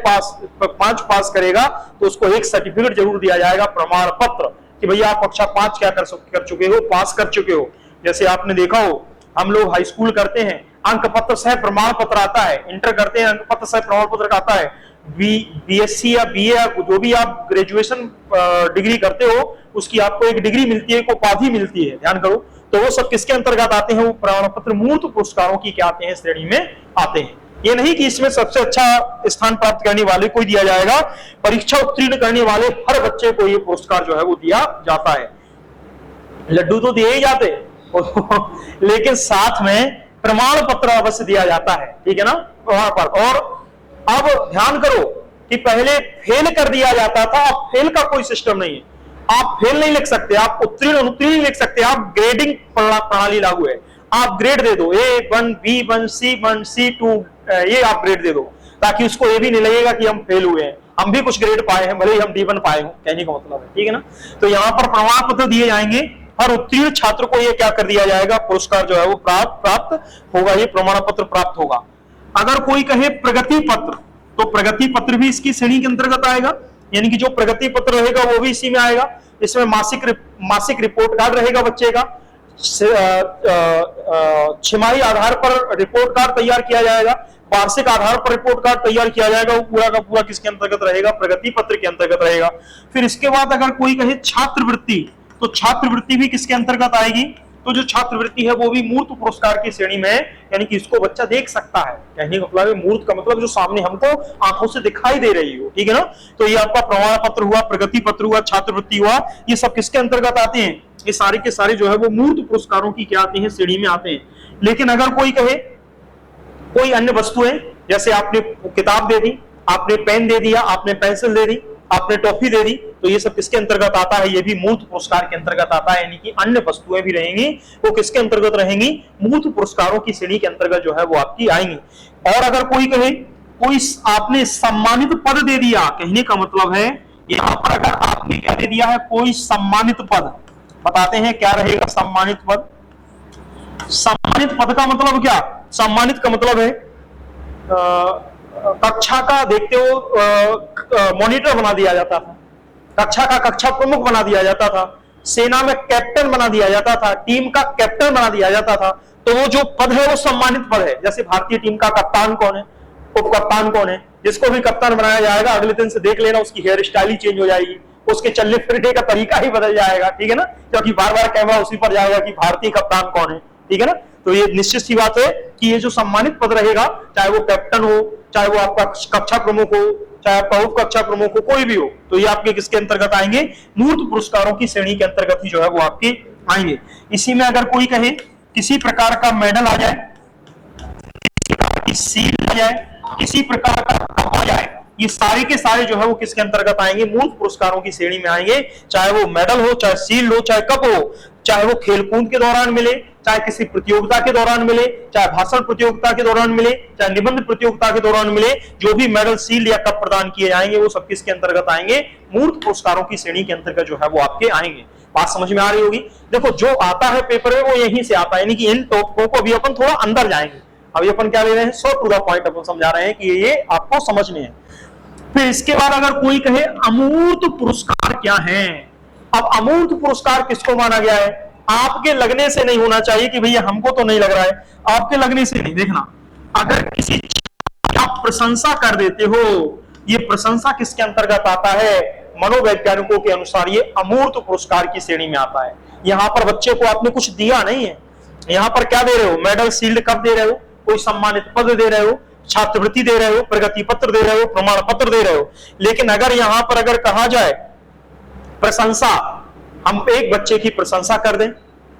5 पास करेगा तो उसको एक सर्टिफिकेट जरूर दिया जाएगा, प्रमाण पत्र, कि भैया आप कक्षा 5 क्या कर चुके हो, पास कर चुके हो। जैसे आपने देखा हो, हम लोग हाई स्कूल करते हैं, अंक पत्र सह प्रमाण पत्र आता है, इंटर करते हैं अंक पत्र सह प्रमाण पत्र आता है, बीएससी या बीए या जो भी आप ग्रेजुएशन डिग्री करते हो उसकी आपको एक डिग्री मिलती है, एक उपाधि मिलती है, ध्यान करो। तो वो सब किसके अंतर्गत आते हैं? वो प्रमाण पत्र मूर्त पुरस्कारों की क्या आते हैं? श्रेणी में आते हैं। ये नहीं कि इसमें सबसे अच्छा स्थान प्राप्त करने वाले को दिया जाएगा, परीक्षा उत्तीर्ण करने वाले हर बच्चे को ये पुरस्कार जो है वो दिया जाता है। लड्डू तो दिए ही जाते लेकिन साथ में प्रमाण पत्र अवश्य दिया जाता है, ठीक है ना, वहां पर। और अब ध्यान करो कि पहले फेल कर दिया जाता था, अब फेल का कोई सिस्टम नहीं है। आप फेल नहीं लिख सकते, आप उत्तीर्ण अनुत्तीर्ण लिख सकते, आप ग्रेडिंग प्रणाली लागू है। आप ग्रेड दे दो, A1 B1 C1 C2, ये आप ग्रेड दे दो, ताकि उसको ये भी नहीं लगेगा कि हम फेल हुए हैं, हम भी कुछ ग्रेड पाए हैं, भले ही हम D1 पाए हो, कहने का मतलब है, ठीक है ना। तो यहाँ पर प्रमाण पत्र दिए जाएंगे, हर उत्तीर्ण छात्र को ये क्या कर दिया जाएगा? पुरस्कार जो है वो प्राप्त होगा, ये प्रमाण पत्र प्राप्त होगा। अगर कोई कहे प्रगति पत्र, तो प्रगति पत्र भी इसकी श्रेणी के अंतर्गत आएगा, यानी कि जो प्रगति पत्र रहेगा वो भी इसी में आएगा। इसमें मासिक रिपोर्ट कार्ड रहेगा बच्चे का, छमाही आधार पर रिपोर्ट कार्ड तैयार किया जाएगा, वार्षिक आधार पर रिपोर्ट कार्ड तैयार किया जाएगा, वो पूरा का पूरा किसके अंतर्गत रहेगा? प्रगति पत्र के अंतर्गत रहेगा। फिर इसके बाद अगर कोई कहे छात्रवृत्ति, तो छात्रवृत्ति भी किसके अंतर्गत आएगी? तो जो छात्रवृत्ति है वो भी मूर्त पुरस्कार की श्रेणी में है, यानी कि इसको बच्चा देख सकता है, कहने का मतलब मूर्त का मतलब जो सामने हमको आंखों से दिखाई दे रही हो, ठीक है ना। तो ये आपका प्रमाण पत्र हुआ, प्रगति पत्र हुआ, छात्रवृत्ति हुआ, ये सब किसके अंतर्गत आते हैं? ये सारे के सारे जो है वो मूर्त पुरस्कारों की क्या आते हैं? श्रेणी में आते हैं। लेकिन अगर कोई कहे कोई अन्य वस्तुएं, जैसे आपने किताब दे दी, आपने पेन दे दिया, आपने पेंसिल दे दी, आपने टॉफी दे दी, तो ये सब किसके अंतर्गत आता है? ये भी मूर्त पुरस्कार के अंतर्गत आता है, यानी कि अन्य वस्तुएं भी रहेंगी, वो किसके अंतर्गत रहेंगी? मूर्त पुरस्कारों की श्रेणी के अंतर्गत जो है वो आपकी आएंगी। और अगर कोई कहे कोई आपने सम्मानित पद दे दिया, कहने का मतलब है यहाँ पर अगर आपने क्या दे दिया है? कोई सम्मानित पद, बताते हैं क्या रहेगा सम्मानित पद। सम्मानित पद का मतलब क्या? सम्मानित का मतलब है कक्षा का, देखते हो मॉनिटर बना दिया जाता था, कक्षा का कक्षा प्रमुख बना दिया जाता था, सेना में कैप्टन बना दिया जाता था, टीम का कैप्टन बना दिया जाता था। तो वो जो पद है वो सम्मानित पद है। जैसे भारतीय टीम का कप्तान कौन है, उप कप्तान कौन है, जिसको भी कप्तान बनाया जाएगा अगले दिन से देख लेना उसकी हेयर स्टाइल ही चेंज हो जाएगी, उसके चलने फिरने का तरीका ही बदल जाएगा, ठीक है ना, क्योंकि बार बार कैमरा उसी पर जाएगा कि भारतीय कप्तान कौन है, ठीक है ना। तो ये निश्चित सी बात है कि ये जो सम्मानित पद रहेगा, चाहे वो कैप्टन हो, चाहे वो आपका कक्षा प्रमुख हो, चाहे आपका उप कक्षा प्रमुख हो, कोई भी हो, तो ये आपके किसके अंतर्गत आएंगे? मूर्त पुरस्कारों की श्रेणी के अंतर्गत ही जो है वो आपके आएंगे। इसी में अगर कोई कहे किसी प्रकार का मेडल आ जाए, किसी प्रकार की सील आ जाए, किसी प्रकार का कप आ जाए, ये सारे के सारे जो है वो किसके अंतर्गत आएंगे? मूर्त पुरस्कारों की श्रेणी में आएंगे। चाहे वो मेडल हो, चाहे सील हो, चाहे कप हो, चाहे वो खेलकूद के दौरान मिले, चाहे किसी प्रतियोगिता के दौरान मिले, चाहे भाषण प्रतियोगिता के दौरान मिले, चाहे निबंध प्रतियोगिता के दौरान मिले, जो भी मेडल, सील या कप प्रदान किए जाएंगे वो सब किसके अंतर्गत आएंगे? मूर्त पुरस्कारों की श्रेणी के अंतर्गत जो है वो आपके आएंगे। बात समझ में आ रही होगी। देखो जो आता है पेपर में वो यहीं से आता है, यानी कि इन टॉपिकों को अभी अपन थोड़ा अंदर जाएंगे। अभी अपन क्या ले रहे हैं? शॉर्ट टू द पॉइंट अपन समझा रहे हैं कि ये आपको समझने हैं। फिर इसके बाद अगर कोई कहे अमूर्त पुरस्कार क्या है? अब अमूर्त पुरस्कार किसको माना गया है? आपके लगने से नहीं होना चाहिए कि भैया हमको तो नहीं लग रहा है, आपके लगने से नहीं। देखना, अगर किसी आप प्रशंसा कर देते हो, ये प्रशंसा किसके अंतर्गत आता है? मनोवैज्ञानिकों के अनुसार ये अमूर्त पुरस्कार की श्रेणी में आता है। यहाँ पर बच्चे को आपने कुछ दिया नहीं है, यहाँ पर क्या दे रहे हो? मेडल, शील्ड, कप दे रहे हो, कोई सम्मानित पद दे रहे हो, छात्रवृत्ति दे रहे हो, प्रगति पत्र दे रहे हो, प्रमाण पत्र दे रहे हो। लेकिन अगर यहां पर अगर कहा जाए प्रशंसा, हम एक बच्चे की प्रशंसा कर दें,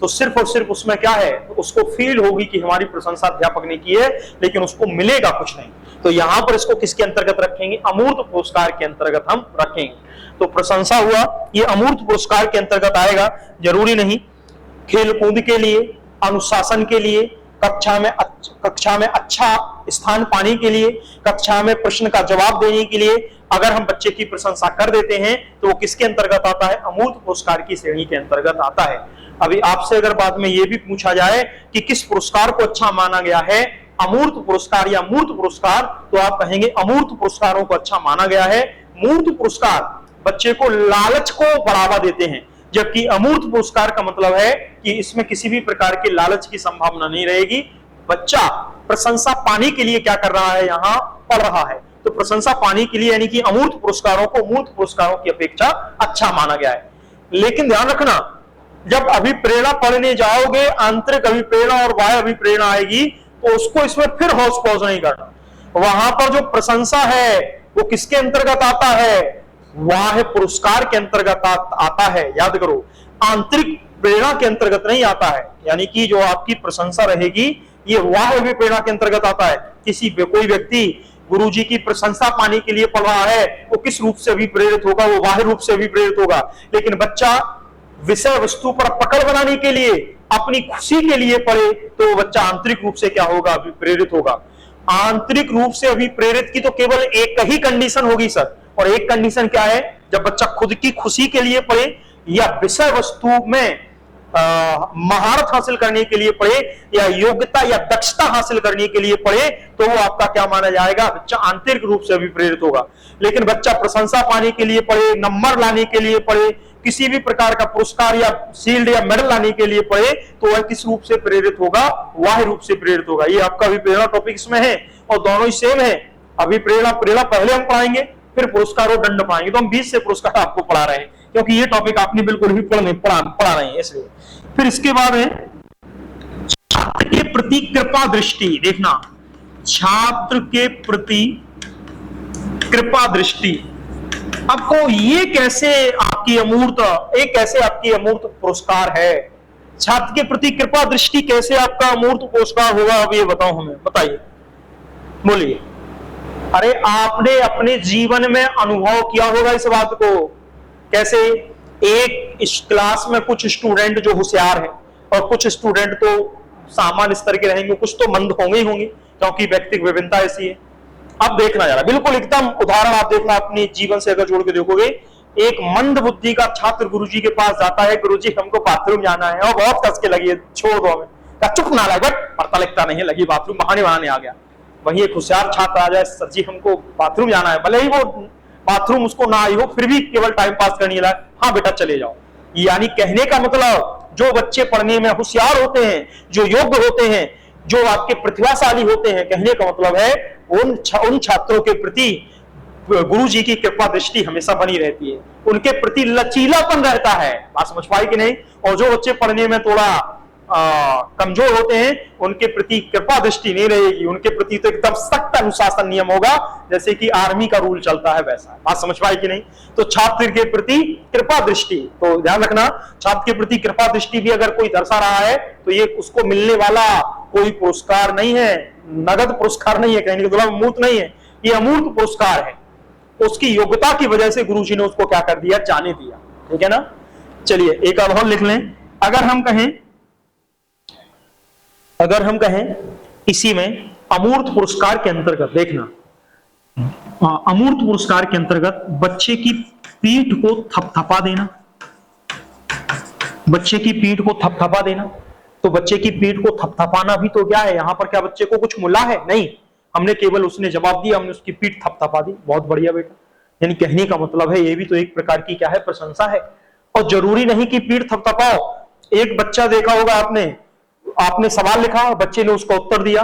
तो सिर्फ और सिर्फ उसमें क्या है? उसको फील होगी कि हमारी प्रशंसा अध्यापक ने की है, लेकिन उसको मिलेगा कुछ नहीं। तो यहां पर इसको किसके अंतर्गत रखेंगे? अमूर्त पुरस्कार के अंतर्गत हम रखेंगे। तो प्रशंसा हुआ, ये अमूर्त पुरस्कार के अंतर्गत आएगा। जरूरी नहीं, खेल कूद के लिए, अनुशासन के लिए, कक्षा में अच्छा स्थान पाने के लिए, कक्षा में प्रश्न का जवाब देने के लिए अगर हम बच्चे की प्रशंसा कर देते हैं तो वो किसके अंतर्गत आता है? अमूर्त पुरस्कार की श्रेणी के अंतर्गत आता है। अभी आपसे अगर बाद में यह भी पूछा जाए कि किस पुरस्कार को अच्छा माना गया है, अमूर्त पुरस्कार या मूर्त पुरस्कार, तो आप कहेंगे अमूर्त पुरस्कारों को अच्छा माना गया है। मूर्त पुरस्कार बच्चे को लालच को बढ़ावा देते हैं, जबकि अमूर्त पुरस्कार का मतलब है कि इसमें किसी भी प्रकार के लालच की संभावना नहीं रहेगी। बच्चा प्रशंसा पाने के लिए क्या कर रहा है? यहाँ पढ़ रहा है, तो प्रशंसा पाने के लिए यानी कि अमूर्त पुरस्कारों को मूर्त पुरस्कारों की अपेक्षा अच्छा माना गया है। लेकिन ध्यान रखना, जब अभिप्रेरणा पढ़ने जाओगे, आंतरिक अभिप्रेरणा और बाह्य अभिप्रेरणा आएगी, तो उसको इसमें फिर हौस पौस नहीं करना। वहां पर जो प्रशंसा है वो किसके अंतर्गत आता है? बाह्य पुरस्कार के अंतर्गत आता है। याद करो, आंतरिक प्रेरणा के अंतर्गत नहीं आता है। यानी कि जो आपकी प्रशंसा रहेगी ये बाह्य अभिप्रेरणा के अंतर्गत आता है। कोई व्यक्ति गुरुजी की प्रशंसा पाने के लिए पढ़ रहा है, वो किस रूप से अभिप्रेरित होगा? वो बाह्य रूप से अभिप्रेरित होगा। लेकिन बच्चा विषय वस्तु पर पकड़ बनाने के लिए, अपनी खुशी के लिए पढ़े, तो वो बच्चा आंतरिक रूप से क्या होगा? अभिप्रेरित होगा। आंतरिक रूप से अभिप्रेरित की तो केवल एक ही कंडीशन होगी सर, और एक कंडीशन क्या है? जब बच्चा खुद की खुशी के लिए पढ़े या विषय वस्तु में महारत हासिल करने के लिए पढ़े या योग्यता या दक्षता हासिल करने के लिए पढ़े, तो वो आपका क्या माना जाएगा? बच्चा आंतरिक रूप से अभिप्रेरित होगा। लेकिन बच्चा प्रशंसा पाने के लिए पढ़े, नंबर लाने के लिए पढ़े, किसी भी प्रकार का पुरस्कार या शील्ड या मेडल लाने के लिए पढ़े, तो वह किस रूप से प्रेरित होगा? बाह्य रूप से प्रेरित होगा। ये आपका अभिप्रेरणा टॉपिक इसमें है और दोनों ही सेम है। अभिप्रेरणा प्रेरणा पहले हम पढ़ाएंगे, फिर पुरस्कार और दंड पढ़ाएंगे। तो हम 20 से पुरस्कार आपको पढ़ा रहे हैं, क्योंकि ये टॉपिक आपने बिल्कुल भी पढ़ा नहीं है, इसलिए। फिर इसके बाद है छात्र के प्रति कृपा दृष्टि। देखना, छात्र के प्रति कृपा दृष्टि, आपको ये कैसे आपकी अमूर्त, एक कैसे आपकी अमूर्त पुरस्कार है? छात्र के प्रति कृपा दृष्टि कैसे आपका अमूर्त पुरस्कार होगा? अब ये बताओ, हमें बताइए, बोलिए। अरे आपने अपने जीवन में अनुभव किया होगा इस बात को। कैसे? एक इस क्लास में कुछ स्टूडेंट जो होशियार है और कुछ स्टूडेंट तो सामान्य स्तर के रहेंगे, कुछ तो मंद होंगे ही होंगे, क्योंकि व्यक्तिगत विभिन्नता ऐसी है। अब देखना जरा, बिल्कुल एकदम उदाहरण आप देखना अपने जीवन से अगर जोड़ के देखोगे। एक मंद बुद्धि का छात्र गुरुजी के पास जाता है, गुरुजी हमको बाथरूम जाना है, और बहुत कस के लगी है, छोड़ दो हमें। चुप ना लगे, पढ़ता लिखता नहीं है, लगी बाथरूम बहाने बनाने आ गया। वहीं एक होशियार छात्र आ जाए, सर जी हमको बाथरूम जाना है, भले ही वो बाथरूम उसको ना आई हो, फिर भी केवल टाइम पास करने लगा, हाँ बेटा चले जाओ। यानी कहने का मतलब, जो बच्चे पढ़ने में होशियार होते हैं, जो योग्य होते हैं, जो आपके प्रतिभाशाली होते हैं, कहने का मतलब है उन छात्रों के प्रति गुरुजी की कृपा दृष्टि हमेशा बनी रहती है, उनके प्रति लचीलापन रहता है। बात समझ पाई कि नहीं? और जो बच्चे पढ़ने में थोड़ा कमजोर होते हैं, उनके प्रति कृपा दृष्टि नहीं रहेगी, उनके प्रति तो एकदम सख्त अनुशासन नियम होगा, जैसे कि आर्मी का रूल चलता है वैसा। बात समझ पाई कि नहीं? तो छात्र के प्रति कृपा दृष्टि, तो ध्यान रखना, छात्र के प्रति कृपा दृष्टि भी अगर कोई दर्शा रहा है, तो ये उसको मिलने वाला कोई पुरस्कार नहीं है, नगद पुरस्कार नहीं है, कहने का मतलब मूर्त नहीं है, ये अमूर्त पुरस्कार है। उसकी योग्यता की वजह से गुरुजी ने उसको क्या कर दिया? जाने दिया। ठीक है ना? चलिए एक और लिख लें। अगर हम कहें इसी में अमूर्त पुरस्कार के अंतर्गत, देखना, अमूर्त पुरस्कार के अंतर्गत बच्चे की पीठ को थपथपा देना, बच्चे की पीठ को थपथपा देना। तो बच्चे की पीठ को थपथपाना भी तो क्या है? यहां पर क्या बच्चे को कुछ मिला है? नहीं, हमने केवल उसने जवाब दिया, हमने उसकी पीठ थपथपा दी, बहुत बढ़िया बेटा। यानी कहने का मतलब है ये भी तो एक प्रकार की क्या है? प्रशंसा है। और जरूरी नहीं कि पीठ थपथपाओ। एक बच्चा देखा होगा आपने सवाल लिखा, बच्चे ने उसका उत्तर दिया,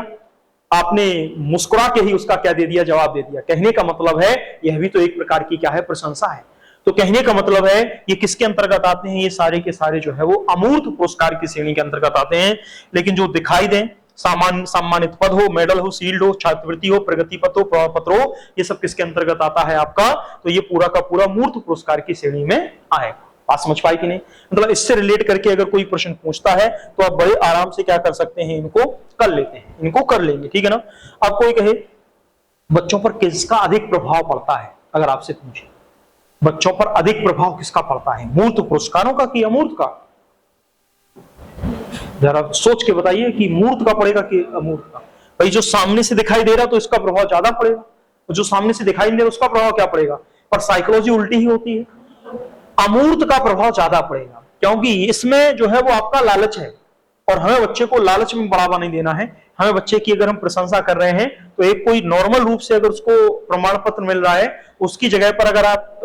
आपने मुस्कुरा के ही उसका क्या दे दिया? जवाब दे दिया। कहने का मतलब है यह भी तो एक प्रकार की क्या है? प्रशंसा है। तो कहने का मतलब है ये किसके अंतर्गत आते हैं? ये सारे के सारे जो है वो अमूर्त पुरस्कार की श्रेणी के अंतर्गत आते हैं। लेकिन जो दिखाई दें, सम्मानित पद हो, मेडल हो, शील्ड हो, छात्रवृत्ति हो, प्रगति पत्र हो, प्रमाण पत्र हो, ये सब किसके अंतर्गत आता है आपका? तो ये पूरा का पूरा मूर्त पुरस्कार की श्रेणी में आएगा। बात समझ पाई कि नहीं? मतलब इससे रिलेट करके अगर कोई प्रश्न पूछता है तो आप बड़े आराम से क्या कर सकते हैं? इनको कर लेते हैं, इनको कर लेंगे। ठीक है ना? अब कोई कहे बच्चों पर किसका अधिक प्रभाव पड़ता है? अगर आपसे पूछे बच्चों पर अधिक प्रभाव किसका पड़ता है, मूर्त पुरस्कारों का कि अमूर्त का? जरा सोच के बताइए कि मूर्त का पड़ेगा कि अमूर्त का। भाई जो सामने से दिखाई दे रहा तो इसका प्रभाव ज्यादा पड़ेगा, जो सामने से दिखाई नहीं दे रहा उसका प्रभाव क्या पड़ेगा? पर साइकोलॉजी उल्टी ही होती है, अमूर्त का प्रभाव ज्यादा पड़ेगा, क्योंकि इसमें जो है वो आपका लालच है और हमें बच्चे को लालच में बढ़ावा नहीं देना है। हमें बच्चे की अगर हम प्रशंसा कर रहे हैं तो एक कोई नॉर्मल रूप से अगर उसको प्रमाण पत्र मिल रहा है, उसकी जगह पर अगर आप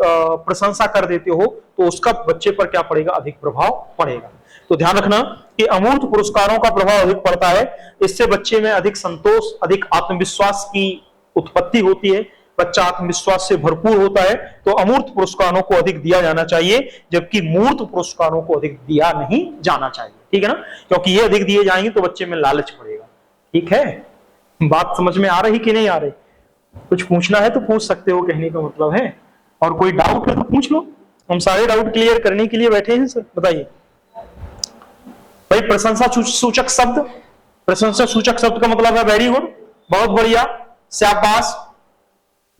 प्रशंसा कर देते हो तो उसका बच्चे पर क्या पड़ेगा? अधिक प्रभाव पड़ेगा। तो ध्यान रखना कि अमूर्त पुरस्कारों का प्रभाव अधिक पड़ता है। इससे बच्चे में अधिक संतोष, अधिक आत्मविश्वास की उत्पत्ति होती है, बच्चा आत्मविश्वास से भरपूर होता है तो अमूर्त पुरस्कारों को अधिक दिया जाना चाहिए, जबकि मूर्त पुरस्कारों को अधिक दिया नहीं जाना चाहिए। ठीक है ना, क्योंकि ये अधिक दिए जाएंगे तो बच्चे में लालच पड़ेगा। ठीक है, बात समझ में आ रही कि नहीं आ रही? कुछ पूछना है तो पूछ सकते हो, कहने का मतलब है। और कोई डाउट है तो पूछ लो, हम सारे डाउट क्लियर करने के लिए बैठे हैं सर। बताइए भाई, प्रशंसा सूचक शब्द, प्रशंसा सूचक शब्द का मतलब है वेरी गुड, बहुत बढ़िया, शाबाश।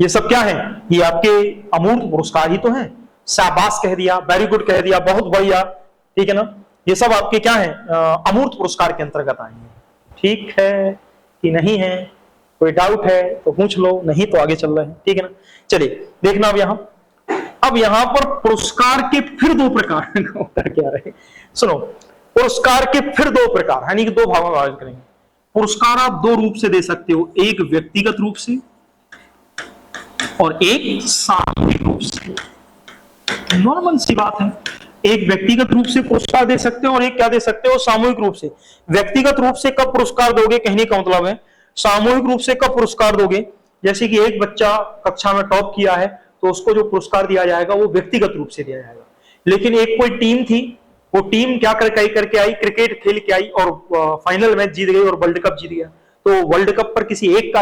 ये सब क्या है? ये आपके अमूर्त पुरस्कार ही तो हैं। शाबाश कह दिया, वेरी गुड कह दिया, बहुत बढ़िया, ठीक है ना, ये सब आपके क्या है? अमूर्त पुरस्कार के अंतर्गत आएंगे। ठीक है कि नहीं है? कोई डाउट है तो पूछ लो, नहीं तो आगे चल रहे हैं। ठीक है ना, चलिए देखना अब यहां पर पुरस्कार के फिर दो प्रकार क्या रहे, सुनो, पुरस्कार के फिर दो प्रकार, यानी कि दो भागों में विभाजित करेंगे। पुरस्कार आप दो रूप से दे सकते हो, एक व्यक्तिगत रूप से और एक सामूहिक रूप से। नॉर्मल सी बात है, एक व्यक्तिगत रूप से पुरस्कार दे सकते हो और एक क्या दे सकते हो? सामूहिक रूप से। व्यक्तिगत रूप से कब पुरस्कार दोगे, कहने का मतलब है सामूहिक रूप से कब पुरस्कार दोगे? जैसे कि एक बच्चा कक्षा में टॉप किया है तो उसको जो पुरस्कार दिया जाएगा वो व्यक्तिगत रूप से दिया जाएगा। लेकिन एक कोई टीम थी, वो टीम क्या करके आई, क्रिकेट खेल के आई और फाइनल मैच जीत गई और वर्ल्ड कप जीत गया, तो वर्ल्ड कप पर किसी एक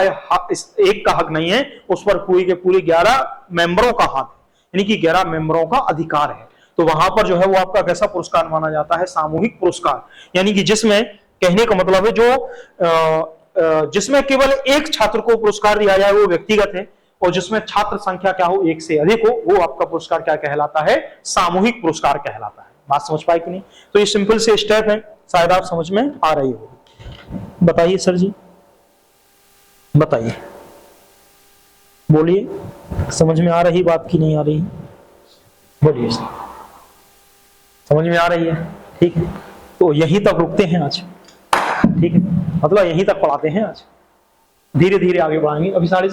का हक नहीं है, उस पर पूरी के पूरे 11 मेंबरों का हक है, यानी कि 11 मेंबरों का अधिकार है। तो वहां पर जो है वो आपका कैसा पुरस्कार माना जाता है? सामूहिक पुरस्कार, यानी कि जिसमें कहने का मतलब है जो जिसमें केवल एक छात्र को पुरस्कार दिया जाए वो व्यक्तिगत है, और जिसमें छात्र संख्या क्या हो, एक से अधिक हो, वो आपका पुरस्कार क्या कहलाता है? सामूहिक पुरस्कार कहलाता है। बात समझ पाए कि नहीं? तो ये सिंपल से स्टेप है, शायद आप समझ में आ रही हो। बताइए सर जी, बताइए, बोलिए, समझ में आ रही बात की नहीं आ रही? बोलिए, समझ में आ रही है? ठीक है, तो यहीं तक रुकते हैं आज। ठीक है, मतलब यहीं तक पढ़ाते हैं आज, धीरे धीरे आगे बढ़ाएंगे। अभी 7:30